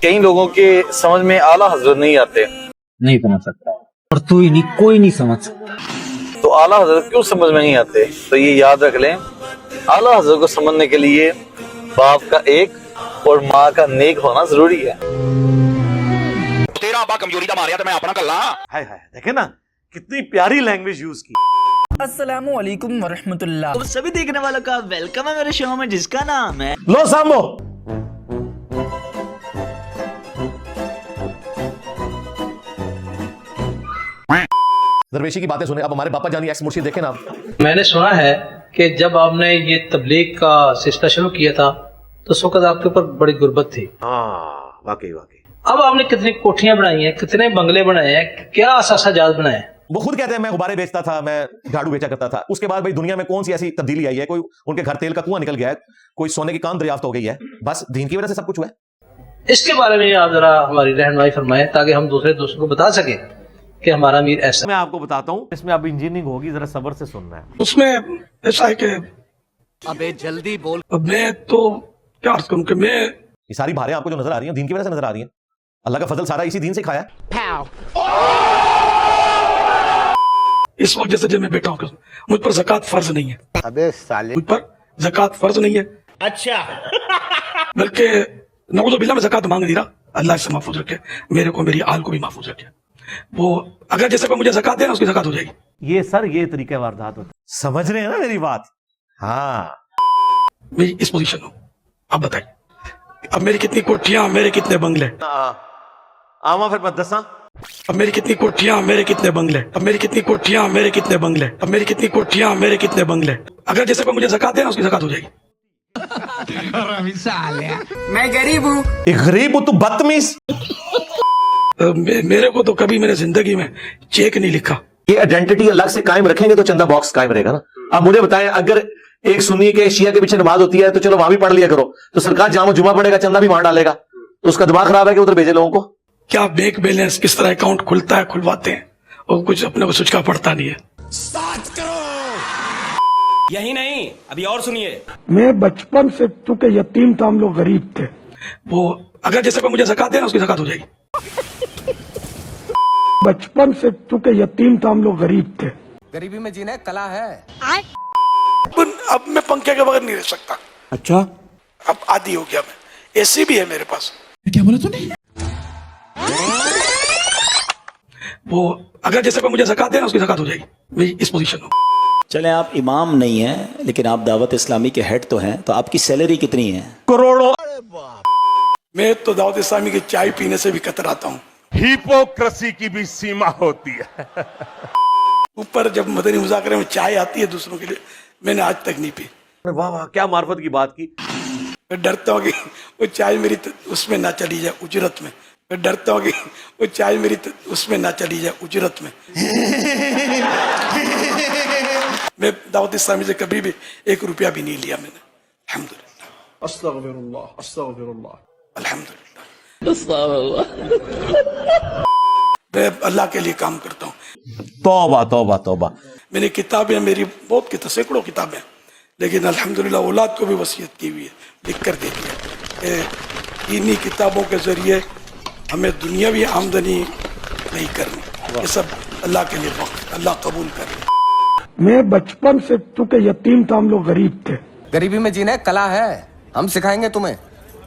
कई लोगों के समझ में आला हजरत नहीं आते। नहीं समझ सकता और तू ही नहीं, कोई नहीं समझ सकता। तो आला हजरत क्यों समझ में नहीं आते? तो ये याद रख लें, आला हजरत को समझने के लिए बाप का एक और माँ का नेक होना जरूरी है। तेरा अब्बा कमजोरी का मारिया तो मैं अपना कल्ला। हाय हाय, देखे ना कितनी प्यारी लैंग्वेज यूज की। अस्सलामुअलैकुम वरहमतुल्लाह। तो सभी देखने वालों का वेलकम है मेरे शो में जिसका नाम है लो सामो। दरवेशी की बातें सुने। अब हमारे बापा जानी एक्स मुर्शिद देखे ना। मैंने सुना है कि जब आपने ये तबलीग का सिलसिला शुरू किया था तो उस वक्त आपके ऊपर बड़ी गुर्बत थी। हाँ वाकई वाकई। अब आपने कितनी कोठियां बनाई हैं, कितने बंगले बनाए हैं, क्या असासाजात बनाए हैं? वो खुद कहते हैं मैं गुब्बारे बेचता था, मैं झाड़ू बेचा करता था। उसके बाद भाई दुनिया में कौन सी ऐसी तब्दीली आई है? कोई उनके घर तेल का कुआं निकल गया है, कोई सोने की कान दरियाफ्त हो गई है, बस दीन की वजह से सब कुछ हुआ है। इसके बारे में आप जरा हमारी रहनुमाई फरमाएं ताकि हम दूसरे दोस्तों को बता सके कि हमारा अमीर ऐसा। मैं आपको बताता हूँ, इसमें अब इंजीनियरिंग होगी, जरा सब्र से सुनना है। उसमें ऐसा है कि अबे जल्दी बोल। अब मैं तो क्या अर्ज करूं कि मैं ये सारी भारें आपको जो नजर आ रही हैं दीन की वजह से नजर आ रही हैं। अल्लाह का फजल सारा इसी दीन से खाया है। इस वजह से जब मैं बैठा हूं, मुझ पर ज़कात फर्ज नहीं है। अबे साले, मुझ पर ज़कात फर्ज नहीं है। अच्छा बल्कि नऊज़ुबिल्लाह में ज़कात मांग नहीं रहा। अल्लाह से महफूज रखे मेरे को, मेरी आल को भी महफूज रखे। वो अगर जैसे कोई मुझे ज़कात देना उसकी ज़कात हो जाएगी। ये सर ये तरीका वारदात होता है। समझ रहे हैं ना मेरी बात? हाँ मैं इस पोजीशन हूँ। अब बताइए, अब मेरी कितनी कोठियां, मेरे कितने बंगले। आवा फिर मत दसा। अब मेरी कितनी कोठियां, मेरे कितने बंगले। अब मेरी कितनी कोठियां, मेरे कितने बंगले। अब मेरी कितनी कोठियां, मेरे कितने बंगले। अगर जैसे कोई मुझे ज़कात देना उसकी ज़कात हो जाएगी। मैं गरीब हूँ। गरीब हो तू, बदतमीज। मेरे को तो कभी मैंने जिंदगी में चेक नहीं लिखा। ये आइडेंटिटी अलग से कायम रखेंगे तो चंदा बॉक्स कायम रहेगा ना। अब मुझे बताएं, अगर एक सुन्नी के शिया के पीछे नमाज होती है तो चलो वहां भी पढ़ लिया करो, तो सरकार जहां जुमा पड़ेगा चंदा भी वहां डालेगा, तो उसका दिमाग खराब है कि उधर भेजे लोगों को। क्या बैंक बैलेंस किस तरह अकाउंट खुलता है, खुलवाते हैं, और कुछ अपने को सोचना पड़ता नहीं है। 7 करोड़। यही नहीं, अभी और सुनिए। मैं बचपन से, चूंकि यतीम था, हम लोग गरीब थे। वो अगर जैसे कोई मुझे ज़कात देना उसकी ज़कात हो जाएगी। बचपन से, चूंकि यतीम था, हम लोग गरीब थे। गरीबी में जीना कला है। अब मैं पंखे के बगैर नहीं रह सकता। अच्छा, अब आदी हो गया मैं। एसी भी है मेरे पास। क्या बोला तूने? वो अगर जैसे कोई मुझे ज़कात देना उसकी ज़कात हो जाएगी। मैं इस पोजीशन हूँ। चले आप इमाम नहीं हैं लेकिन आप दावत इस्लामी के हेड तो हैं, तो आपकी सैलरी कितनी है? करोड़ों। मैं तो दावत इस्लामी की चाय पीने से भी कतराता हूँ। हिपोक्रेसी की भी सीमा होती है। ऊपर जब मदनी मुज़ाकरे में चाय आती है दूसरों के लिए, मैंने आज तक नहीं पी। वाह वाह, क्या मार्फत की बात की। मैं डरता हूँ कि वो चाय मेरी उसमें ना चली जाए, उजरत में। मैं डरता हूँ कि वो चाय मेरी उसमें ना चली जाए, उजरत में। मैं दावत इस्लामी से कभी भी 1 रुपया भी नहीं लिया मैंने। अल्हम्दुलिल्लाह, अस्तगफिरुल्लाह, अस्तगफिरुल्लाह, अल्हम्दुलिल्लाह। मैं अल्लाह के लिए काम करता हूँ। तौबा तौबा तौबा। मैंने किताबें, मेरी बहुत सैकड़ों किताबें, लेकिन अल्हम्दुलिल्लाह औलाद को भी वसीयत की हुई है, लिख कर दे दिया। इन्हीं किताबों के जरिए हमें दुनियावी आमदनी नहीं करनी, ये सब अल्लाह के लिए वक्त, अल्लाह कबूल करे। मैं बचपन से, चूंकि यतीम था, हम लोग गरीब थे। गरीबी में जीना कला है, हम सिखाएंगे तुम्हें,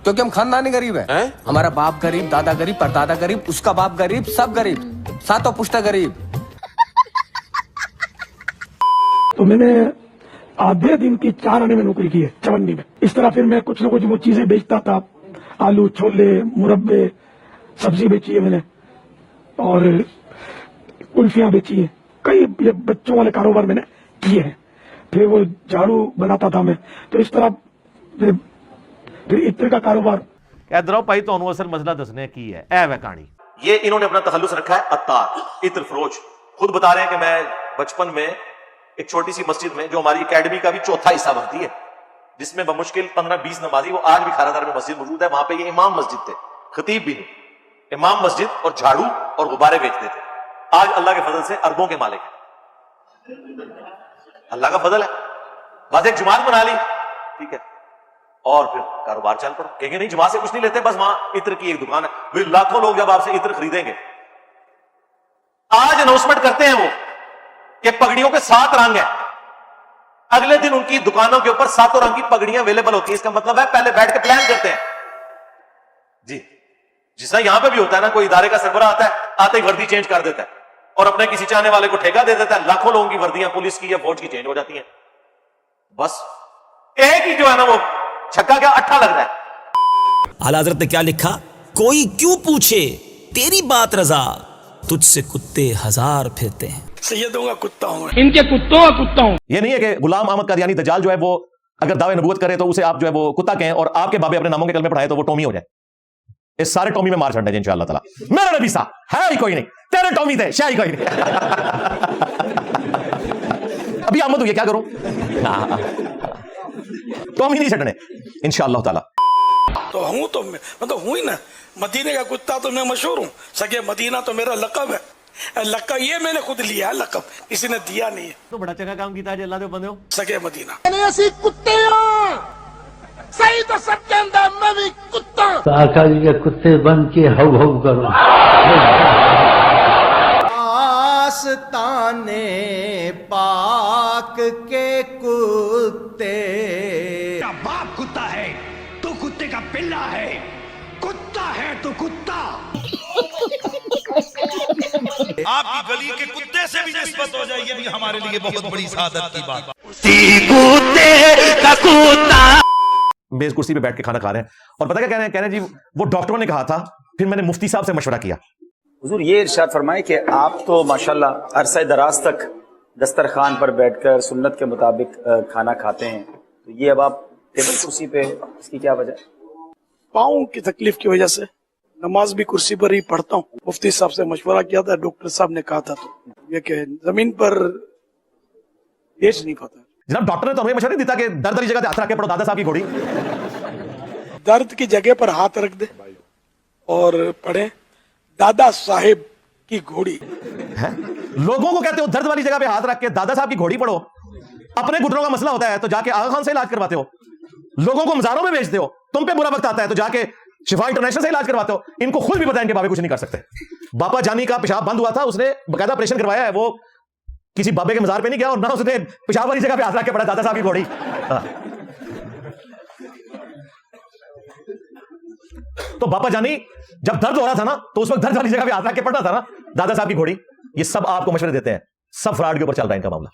क्योंकि हम खानदानी गरीब हैं। हमारा बाप गरीब, दादा गरीब, परदादा गरीब, उसका बाप गरीब, सब गरीब, सातों पुश्ता गरीब। तो मैंने आधे दिन की 4 आने में नौकरी की है, चवन्नी में। इस तरह फिर मैं कुछ न कुछ वो चीजें बेचता था, आलू, छोले, मुरब्बे, सब्जी बेची है मैंने, और कुल्फियां बेची है। कई ये बच्चों वाले कारोबार मैंने किए हैं। फिर वो झाड़ू बनाता था मैं, तो इस तरह फिर इत्र का कारोबार। इधर भाई तो असल मसला दसने की है ऐ वह कहानी। ये इन्होंने अपना तखल्लुस रखा है अत्तार, इत्र फरोज। खुद बता रहे हैं कि मैं बचपन में एक छोटी सी मस्जिद में, जो हमारी एकेडमी का भी चौथा हिस्सा बनती है, जिसमें बमुश्किल 15-20 नमाजी, वो आज भी खारादार में मस्जिद मौजूद है, वहां पे ये इमाम मस्जिद थे, खतीब भी नहीं, इमाम मस्जिद और झाड़ू और गुब्बारे बेचते थे। आज अल्लाह के फजल से अरबों के मालिक है। अल्लाह का फजल है, बस एक जुमात बना ली, ठीक है, और फिर कारोबार चल पड़ा। कहेंगे नहीं जी वहां से कुछ नहीं लेते, बस वहां इत्र की एक दुकान है। वे लाखों लोग जब आपसे इत्र खरीदेंगे, आज अनाउंसमेंट करते हैं वो कि पगड़ियों के 7 रंग हैं, अगले दिन उनकी दुकानों के ऊपर 7 रंग की पगड़ियां अवेलेबल होती है। इसका मतलब है पहले बैठ के प्लान करते हैं जी, जिस तरह यहां पे भी होता है ना, कोई इदारे का सरबरा आता है, आते ही वर्दी चेंज कर देता है और अपने किसी चाहने वाले को ठेका दे देता है, लाखों लोगों की वर्दियां पुलिस की या फौज की चेंज हो जाती हैं। बस एक ही जो है ना वो छक्का क्या अट्ठा लग रहा है। आला हजरत ने क्या लिखा, कोई क्यों पूछे तेरी बात रजा, तुझसे कुत्ते 1000 फिरते हैं। सैयदों का कुत्ता हूं, इनके कुत्तों का कुत्ता हूं। ये नहीं है कि गुलाम अहमद कादियानी दज्जाल जो है वो अगर दावे नबूवत करे तो उसे आप जो है वो कुत्ता कहें और आपके बाबे अपने नामों के कलमे पढ़ाए तो वो टॉमी हो जाए। इस सारे टॉमी में मार छड़ने इंशाअल्लाह ताला। मेरा नबी सा है ही कोई नहीं, तेरे टॉमी थे शाही कोई नहीं। अभी आमद हुई, क्या करूं, टॉमी नहीं छड़ने इंशाअल्लाह ताला। तो हूं तो मतलब हूं ही ना, मदीने का कुत्ता तो मैं मशहूर हूं, सगे मदीना तो मेरा लकब है। लकब ये मैंने खुद लिया है, लकब किसी ने दिया नहीं है। तो बड़ा चंगा काम किया जे अल्लाह दे बंदे हो। सगे मदीना सही तो सबके अंदर मैं भी कुत्ता। तो आका जी के कुत्ते बन के हव हव करो। आस्ताने पाक के कुत्ते। बाप कुत्ता है तो कुत्ते का पिल्ला है, कुत्ता है तो कुत्ता। आपकी गली के कुत्ते से भी निस्बत हो जाएगी, भी हमारे लिए बहुत बड़ी सादत की बात। मेज कुर्सी पे बैठ के खाना खा रहे हैं और पता क्या कह रहे हैं जी, वो डॉक्टरों ने कहा था, फिर मैंने मुफ्ती साहब से मशवरा किया। हुजूर ये इरशाद फरमाए कि आप तो माशाल्लाह अरसा दराज तक दस्तरखान पर बैठकर सुन्नत के मुताबिक खाना खाते हैं, तो ये अब आप टेबल कुर्सी पे, इसकी क्या वजह? पाँव की तकलीफ की वजह से नमाज भी कुर्सी पर ही पढ़ता हूँ। मुफ्ती साहब से मशवरा किया था, डॉक्टर साहब ने कहा था तो ये कि जमीन पर लेट नहीं पाता। जनाब डॉक्टर ने तो हमें मशवरा नहीं दिया कि दर्द वाली जगह पे हाथ रख के पढ़ो, दादा साहब की घोड़ी। दर्द की जगह पर हाथ रख दे और पढ़े दादा साहेब की घोड़ी। है? लोगों को कहते हो दर्द वाली जगह पे हाथ रख के दादा साहब की घोड़ी पढ़ो, अपने घुटनों का मसला होता है तो जाके आगा खान से इलाज करवाते हो, लोगों को मजारों में भेजते हो, तुम पे बुरा वक्त आता है तो जाके शिफा इंटरनेशनल से इलाज करवाते हो। इनको खुद भी पता है इनके बाबे कुछ नहीं कर सकते। बाबा जानी का पेशाब बंद हुआ था, उसने बकायदा ऑपरेशन करवाया है, वो किसी बाबे के मजार पे नहीं गया और ना उसने पेशाब वाली जगह पे हाथ रख के पड़ा दादा साहब की घोड़ी। तो बाबा जानी जब दर्द हो रहा था ना तो उस वक्त दर्द वाली जगह पे हाथ रख के पड़ना था ना दादा साहब की घोड़ी। ये सब आपको मशवरे देते हैं, सब फ्रॉड के ऊपर चल रहा है इनका मामला।